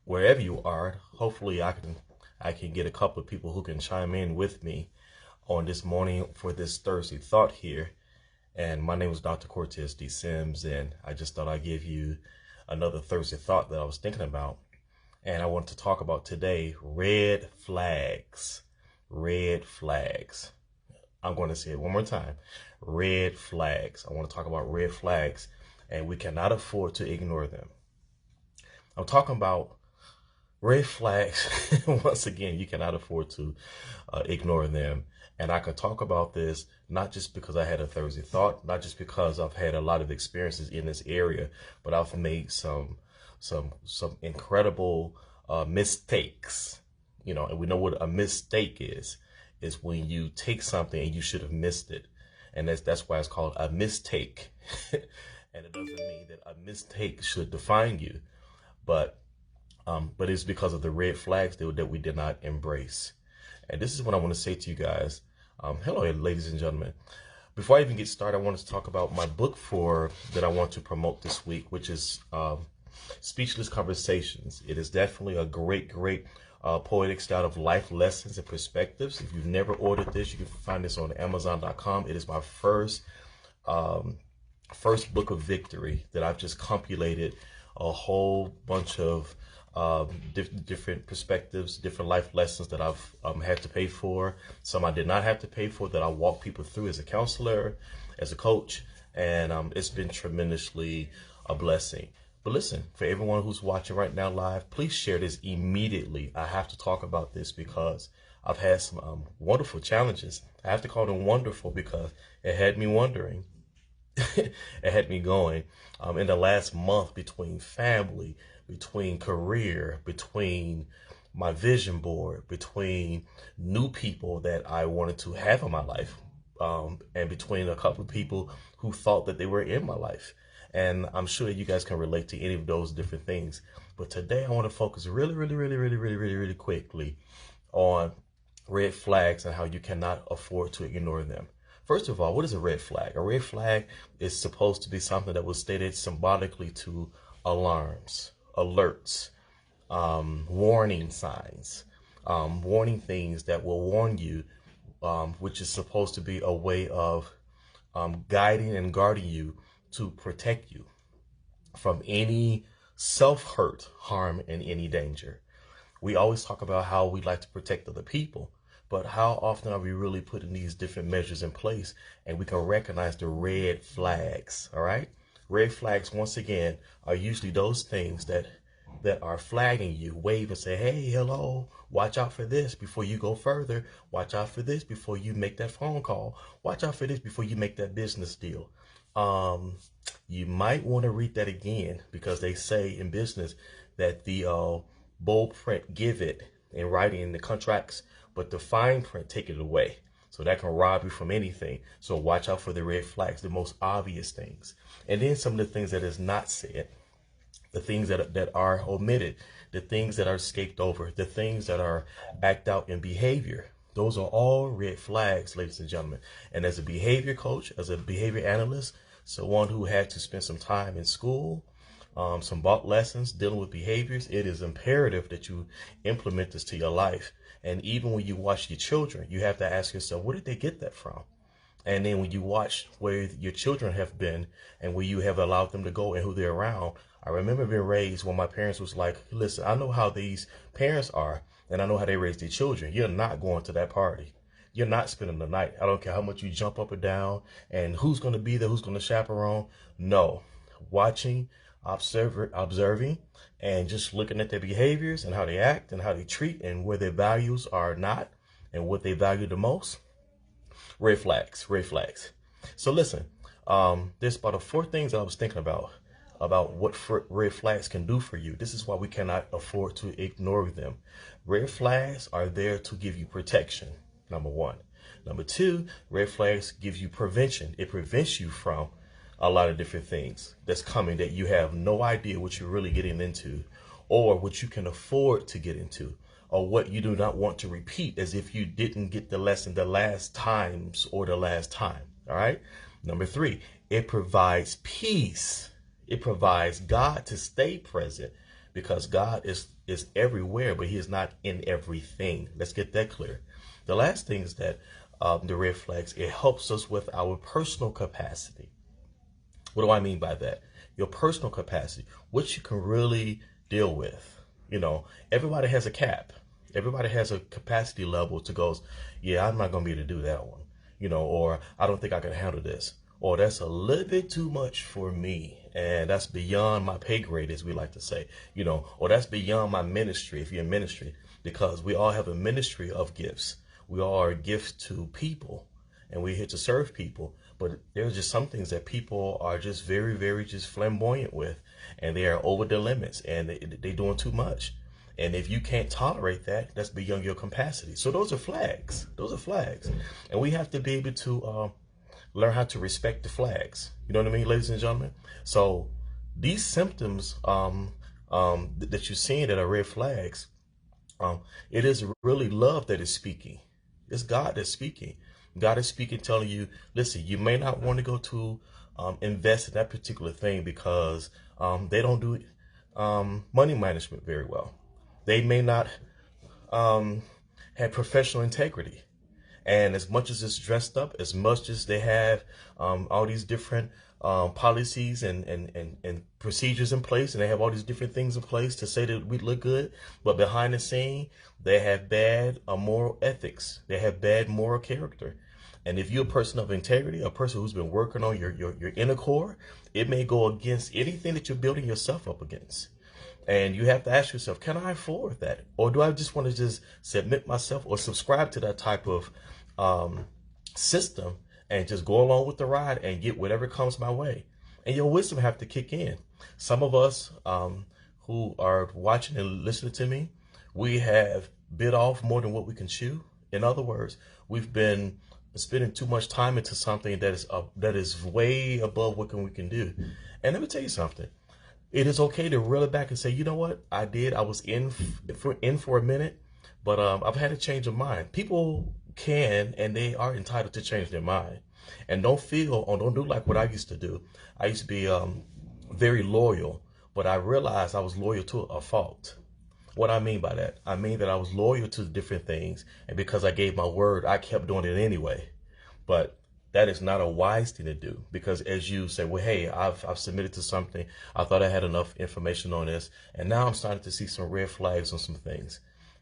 wherever you are. Hopefully I can get a couple of people who can chime in with me on this morning for this Thursday thought here. And my name is Dr. Cortez D. Sims, and I just thought I'd give you another Thursday thought that I was thinking about. And I want to talk about today red flags. Red flags. I'm going to say it one more time. Red flags. I want to talk about red flags, and we cannot afford to ignore them. I'm talking about red flags. Once again, you cannot afford to ignore them. And I can talk about this not just because I had a Thursday thought, not just because I've had a lot of experiences in this area, but I've made some incredible mistakes. And we know what a mistake is when you take something and you should have missed it. And that's why it's called a mistake. And it doesn't mean that a mistake should define you, but it's because of the red flags that we did not embrace. And this is what I want to say to you guys. Hello, ladies and gentlemen. Before I even get started, I want to talk about my book that I want to promote this week, which is Speechless Conversations. It is definitely a great poetic style of life lessons and perspectives. If you've never ordered this, you can find this on Amazon.com. It is my first book of victory that I've just compilated a whole bunch of different perspectives, different life lessons that I've had to pay for. Some I did not have to pay for, that I walk people through as a counselor, as a coach, and it's been tremendously a blessing. But listen, for everyone who's watching right now live, please share this immediately. I have to talk about this because I've had some wonderful challenges. I have to call them wonderful because it had me wondering. It had me going in the last month, between family, between career, between my vision board, between new people that I wanted to have in my life, and between a couple of people who thought that they were in my life. And I'm sure you guys can relate to any of those different things. But today I want to focus really quickly on red flags and how you cannot afford to ignore them. First of all, what is a red flag? A red flag is supposed to be something that was stated symbolically to alarms, alerts, warning signs, warning things that will warn you, which is supposed to be a way of guiding and guarding you to protect you from any self-hurt, harm, and any danger. We always talk about how we like to protect other people, but how often are we really putting these different measures in place and we can recognize the red flags, all right? Red flags, once again, are usually those things that are flagging you, wave and say, hey, hello, watch out for this before you go further. Watch out for this before you make that phone call. Watch out for this before you make that business deal. You might want to read that again, because they say in business that the bold print give it in writing in the contracts, but the fine print take it away. So that can rob you from anything. So watch out for the red flags, the most obvious things. And then some of the things that is not said, the things that are omitted, the things that are escaped over, the things that are act out in behavior. Those are all red flags, ladies and gentlemen. And as a behavior coach, as a behavior analyst, someone who had to spend some time in school, some vault lessons dealing with behaviors, it is imperative that you implement this to your life. And even when you watch your children, you have to ask yourself, where did they get that from? And then when you watch where your children have been and where you have allowed them to go and who they're around. I remember being raised when my parents was like, listen, I know how these parents are and I know how they raise their children. You're not going to that party. You're not spending the night. I don't care how much you jump up or down and who's going to be there, who's going to chaperone. No, watching, observing, and just looking at their behaviors and how they act and how they treat and where their values are not and what they value the most. Red flags, red flags. So listen, there's about 4 things that I was thinking about what red flags can do for you. This is why we cannot afford to ignore them. Red flags are there to give you protection, number 1. Number 2, red flags give you prevention. It prevents you from a lot of different things that's coming that you have no idea what you're really getting into, or what you can afford to get into, or what you do not want to repeat as if you didn't get the lesson the last times or the last time. All right. Number 3, it provides peace. It provides God to stay present, because God is is everywhere, but he is not in everything. Let's get that clear. The last thing is that the red flags, it helps us with our personal capacity. What do I mean by that? Your personal capacity, what you can really deal with. You know, everybody has a cap. Everybody has a capacity level to go, yeah, I'm not going to be able to do that one. You know, or I don't think I can handle this. Or that's a little bit too much for me. And that's beyond my pay grade, as we like to say. You know, or that's beyond my ministry, if you're in ministry. Because we all have a ministry of gifts. We all are gifts to people. And we're here to serve people. But there's just some things that people are just very, very just flamboyant with. And they are over their limits. And they're doing too much. And if you can't tolerate that, that's beyond your capacity. So those are flags. Those are flags. And we have to be able to learn how to respect the flags. You know what I mean, ladies and gentlemen? So these symptoms that you're seeing that are red flags, it is really love that is speaking. It's God that's speaking. God is speaking, telling you, listen, you may not want to go to invest in that particular thing because they don't do money management very well. They may not have professional integrity. And as much as it's dressed up, as much as they have all these different policies and procedures in place, and they have all these different things in place to say that we look good, but behind the scene, they have bad moral ethics. They have bad moral character. And if you're a person of integrity, a person who's been working on your inner core, it may go against anything that you're building yourself up against. And you have to ask yourself, can I afford that? Or do I just want to just submit myself or subscribe to that type of system and just go along with the ride and get whatever comes my way? And your wisdom have to kick in. Some of us who are watching and listening to me, we have bit off more than what we can chew. In other words, we've been spending too much time into something that is way above what we can do. And let me tell you something. It is okay to reel it back and say, you know what, I was in for a minute, but I've had a change of mind. People can and they are entitled to change their mind. And don't feel or don't do like what I used to do. I used to be very loyal, but I realized I was loyal to a fault. What I mean by that? I mean that I was loyal to different things, and because I gave my word, I kept doing it anyway. But that is not a wise thing to do, because as you say, well, hey, I've submitted to something. I thought I had enough information on this, and now I'm starting to see some red flags on some things.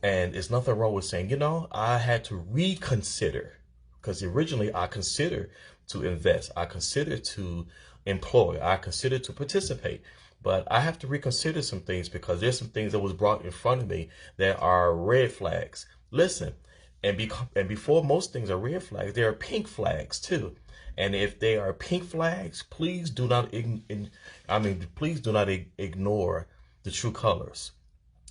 And it's nothing wrong with saying, you know, I had to reconsider, because originally I considered to invest. I considered to employ. I considered to participate. But I have to reconsider some things because there's some things that was brought in front of me that are red flags. Listen. And before most things are red flags, there are pink flags too. And if they are pink flags, please do not please do not ignore the true colors.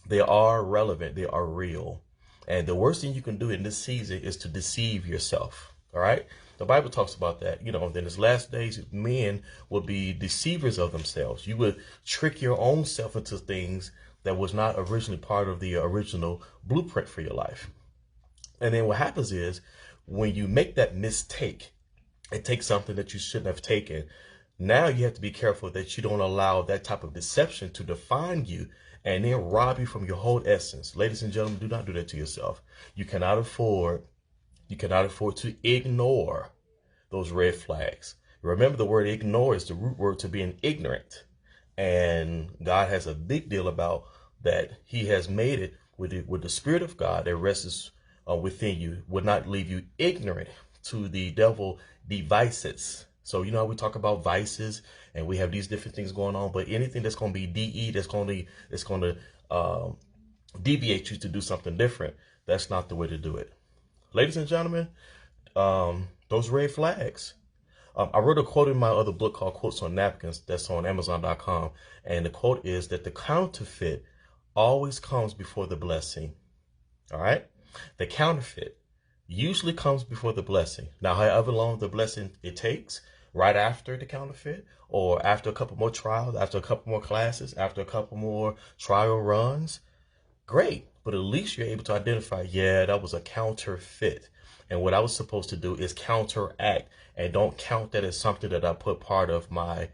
They are relevant. They are real. And the worst thing you can do in this season is to deceive yourself. All right. The Bible talks about that. You know, in this last days, men will be deceivers of themselves. You would trick your own self into things that was not originally part of the original blueprint for your life. And then what happens is when you make that mistake, it takes something that you shouldn't have taken. Now you have to be careful that you don't allow that type of deception to define you and then rob you from your whole essence. Ladies and gentlemen, do not do that to yourself. You cannot afford to ignore those red flags. Remember, the word ignore is the root word to being ignorant. And God has a big deal about that. He has made it with the Spirit of God that rests within you, would not leave you ignorant to the devil devices. So, you know, we talk about vices and we have these different things going on, but anything that's going to be DE, that's going to deviate you to do something different, that's not the way to do it. Ladies and gentlemen, those red flags. I wrote a quote in my other book called Quotes on Napkins that's on Amazon.com. And the quote is that the counterfeit always comes before the blessing. All right. The counterfeit usually comes before the blessing. Now, however long the blessing it takes, right after the counterfeit, or after a couple more trials, after a couple more classes, after a couple more trial runs, great. But at least you're able to identify, yeah, that was a counterfeit. And what I was supposed to do is counteract, and don't count that as something that I put part of my,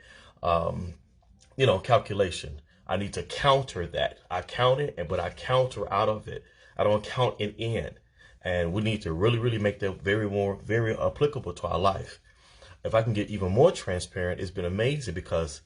calculation. I need to counter that. I count it, but I counter out of it. I don't count it in. And we need to really, really make that very applicable to our life. If I can get even more transparent, it's been amazing because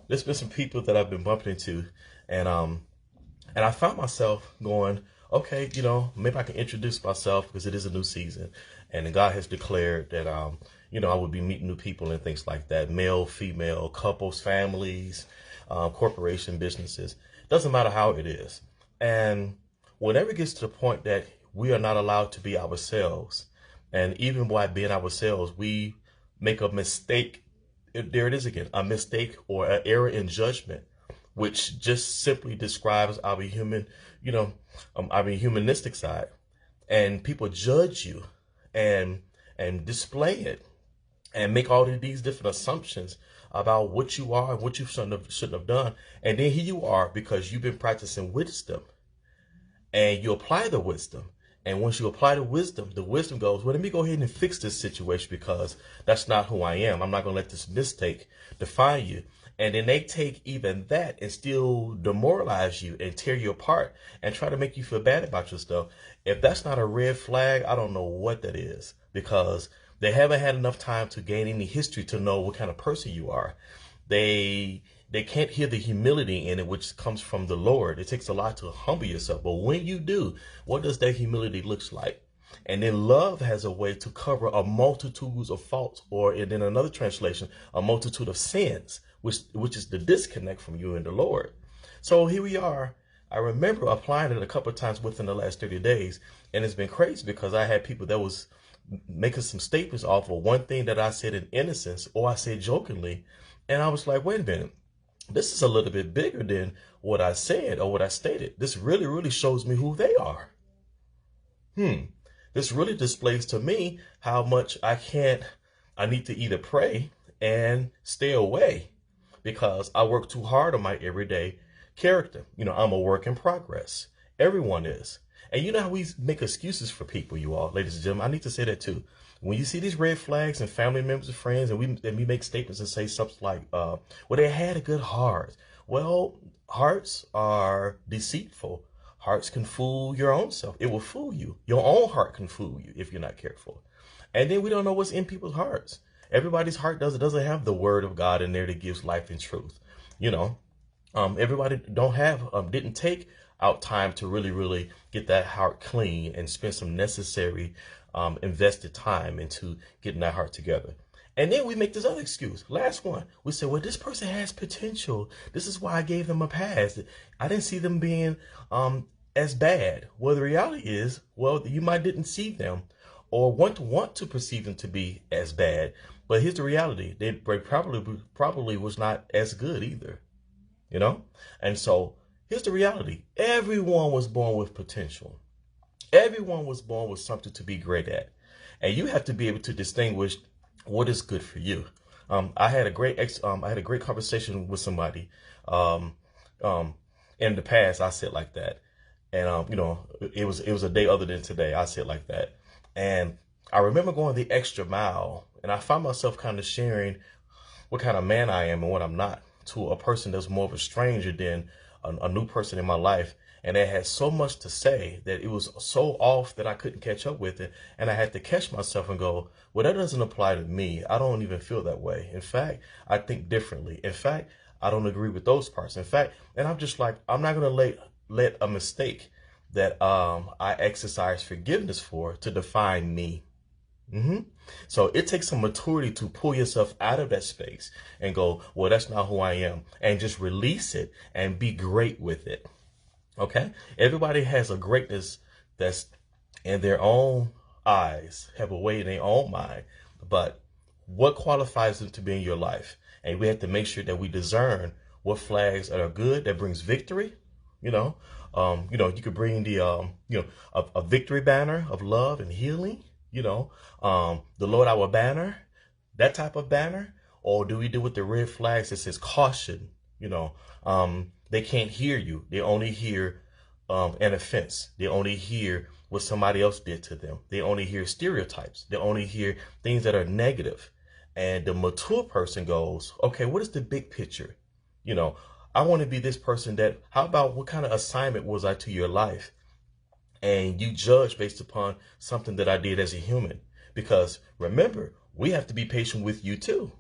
there's been some people that I've been bumping into, and I found myself going, okay, maybe I can introduce myself because it is a new season, and God has declared that I would be meeting new people and things like that, male, female, couples, families, corporation, businesses. Doesn't matter how it is. And whenever it gets to the point that we are not allowed to be ourselves, and even by being ourselves, we make a mistake. There it is again, a mistake or an error in judgment, which just simply describes our humanistic side. And people judge you and display it and make all of these different assumptions about what you are and what you shouldn't have done. And then here you are, because you've been practicing wisdom, and you apply the wisdom. And once you apply the wisdom goes, well, let me go ahead and fix this situation because that's not who I am. I'm not going to let this mistake define you. And then they take even that and still demoralize you and tear you apart and try to make you feel bad about yourself. If that's not a red flag, I don't know what that is, because they haven't had enough time to gain any history to know what kind of person you are. They can't hear the humility in it, which comes from the Lord. It takes a lot to humble yourself. But when you do, what does that humility looks like? And then love has a way to cover a multitude of faults, or in another translation, a multitude of sins, which is the disconnect from you and the Lord. So here we are. I remember applying it a couple of times within the last 30 days. And it's been crazy because I had people that was making some statements off of one thing that I said in innocence, or I said jokingly. And I was like, wait a minute. This is a little bit bigger than what I said or what I stated. This really, really shows me who they are. This really displays to me how much I need to either pray and stay away, because I work too hard on my everyday character. I'm a work in progress. Everyone is. And you know how we make excuses for people, you all, ladies and gentlemen. I need to say that too. When you see these red flags and family members and friends, and we make statements and say something like, well, they had a good heart. Well, hearts are deceitful. Hearts can fool your own self. It will fool you. Your own heart can fool you if you're not careful. And then we don't know what's in people's hearts. Everybody's heart doesn't have the word of God in there that gives life and truth. Everybody didn't take out time to really, really get that heart clean and spend some necessary invested time into getting that heart together. And then we make this other excuse. Last one. We say, well, this person has potential. This is why I gave them a pass. I didn't see them being as bad. Well, the reality is, well, you might didn't see them or want to perceive them to be as bad. But here's the reality. They probably was not as good either. And so here's the reality. Everyone was born with potential. Everyone was born with something to be great at. And you have to be able to distinguish what is good for you. I had a great conversation with somebody in the past. I said like that. And it was a day other than today. I said like that. And I remember going the extra mile, and I found myself kind of sharing what kind of man I am and what I'm not to a person that's more of a stranger than a new person in my life. And they had so much to say that it was so off that I couldn't catch up with it. And I had to catch myself and go, well, that doesn't apply to me. I don't even feel that way. In fact, I think differently. In fact, I don't agree with those parts. In fact, and I'm just like, I'm not going to let a mistake that I exercise forgiveness for to define me. So it takes some maturity to pull yourself out of that space and go, well, that's not who I am, and just release it and be great with it. Okay. Everybody has a greatness that's in their own eyes, have a way in their own mind, but what qualifies them to be in your life? And we have to make sure that we discern what flags are good, that brings victory. You could bring the, a victory banner of love and healing, the Lord our banner, that type of banner. Or do we do with the red flags that says caution? They can't hear you. They only hear an offense. They only hear what somebody else did to them. They only hear stereotypes. They only hear things that are negative. And the mature person goes, okay, what is the big picture? I want to be this person that, how about what kind of assignment was I to your life? And you judge based upon something that I did as a human. Because remember, we have to be patient with you too.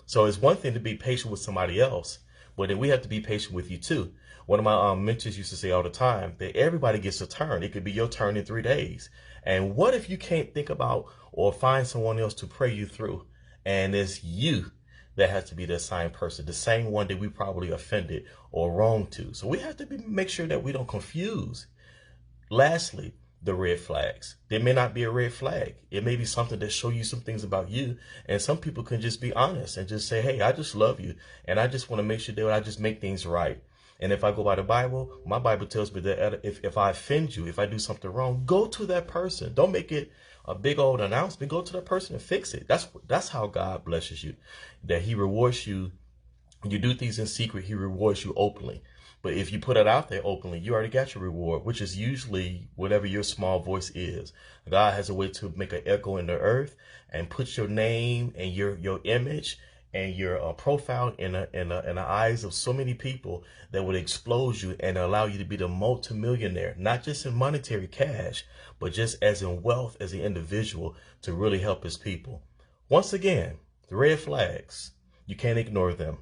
So it's one thing to be patient with somebody else, but then we have to be patient with you too. One of my mentors used to say all the time that everybody gets a turn. It could be your turn in 3 days. And what if you can't think about or find someone else to pray you through? And it's you that has to be the assigned person, the same one that we probably offended or wronged to. So we have to make sure that we don't confuse. Lastly, the red flags. There may not be a red flag. It may be something that show you some things about you. And some people can just be honest and just say, hey, I just love you. And I just want to make sure that I just make things right. And if I go by the Bible, my Bible tells me that if I offend you, if I do something wrong, go to that person. Don't make it a big old announcement. Go to that person and fix it. That's how God blesses you, that he rewards you. You do things in secret, he rewards you openly. But if you put it out there openly, you already got your reward, which is usually whatever your small voice is. God has a way to make an echo in the earth and put your name and your image and your profile in the eyes of so many people that would expose you and allow you to be the multimillionaire, not just in monetary cash, but just as in wealth as an individual to really help his people. Once again, the red flags, you can't ignore them.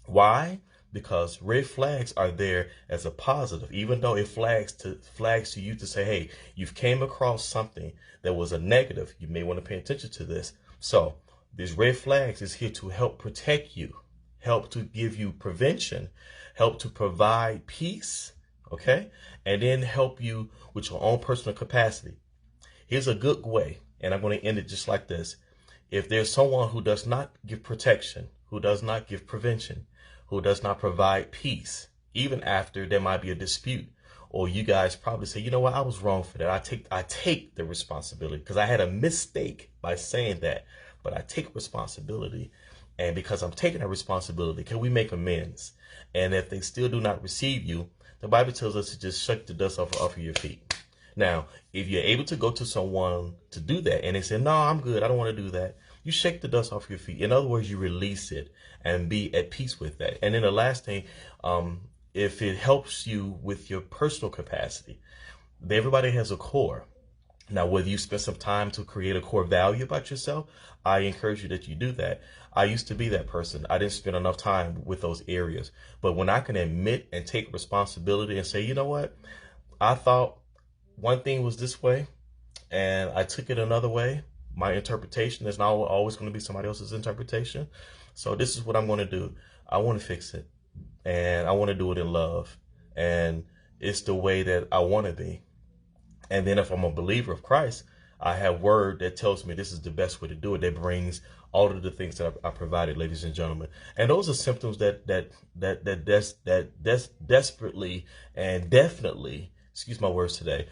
Why? Because red flags are there as a positive, even though it flags to you to say, hey, you've came across something that was a negative. You may want to pay attention to this. So these red flags is here to help protect you, help to give you prevention, help to provide peace, okay? And then help you with your own personal capacity. Here's a good way, and I'm going to end it just like this. If there's someone who does not give protection, who does not give prevention, who does not provide peace, even after there might be a dispute, or you guys probably say, you know what, I was wrong for that. I take the responsibility because I had a mistake by saying that, but I take responsibility. And because I'm taking that responsibility, can we make amends? And if they still do not receive you, the Bible tells us to just shake the dust off of your feet. Now, if you're able to go to someone to do that and they say, no, I'm good, I don't want to do that, you shake the dust off your feet. In other words, you release it and be at peace with that. And then the last thing, if it helps you with your personal capacity, everybody has a core. Now, whether you spend some time to create a core value about yourself, I encourage you that you do that. I used to be that person. I didn't spend enough time with those areas. But when I can admit and take responsibility and say, you know what, I thought one thing was this way and I took it another way. My interpretation is not always going to be somebody else's interpretation. So this is what I'm going to do. I want to fix it, and I want to do it in love, and it's the way that I want to be. And then if I'm a believer of Christ, I have word that tells me this is the best way to do it. That brings all of the things that I provided, ladies and gentlemen. And those are symptoms that desperately and definitely, excuse my words today,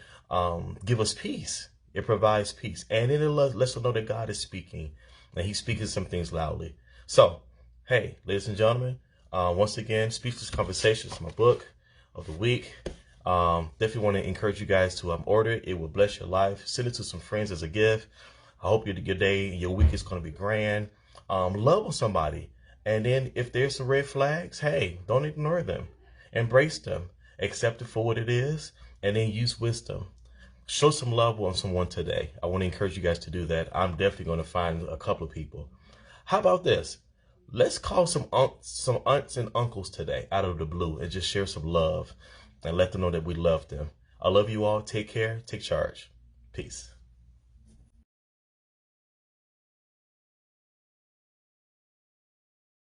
give us peace. It provides peace. And it lets us know that God is speaking, and he's speaking some things loudly. So, hey, ladies and gentlemen, once again, Speechless Conversations, my book of the week. Definitely want to encourage you guys to order it. It will bless your life. Send it to some friends as a gift. I hope your day and your week is going to be grand. Love on somebody. And then if there's some red flags, hey, don't ignore them. Embrace them. Accept it for what it is. And then use wisdom. Show some love on someone today. I want to encourage you guys to do that. I'm definitely going to find a couple of people. How about this? Let's call some aunts and uncles today out of the blue and just share some love and let them know that we love them. I love you all. Take care. Take charge. Peace.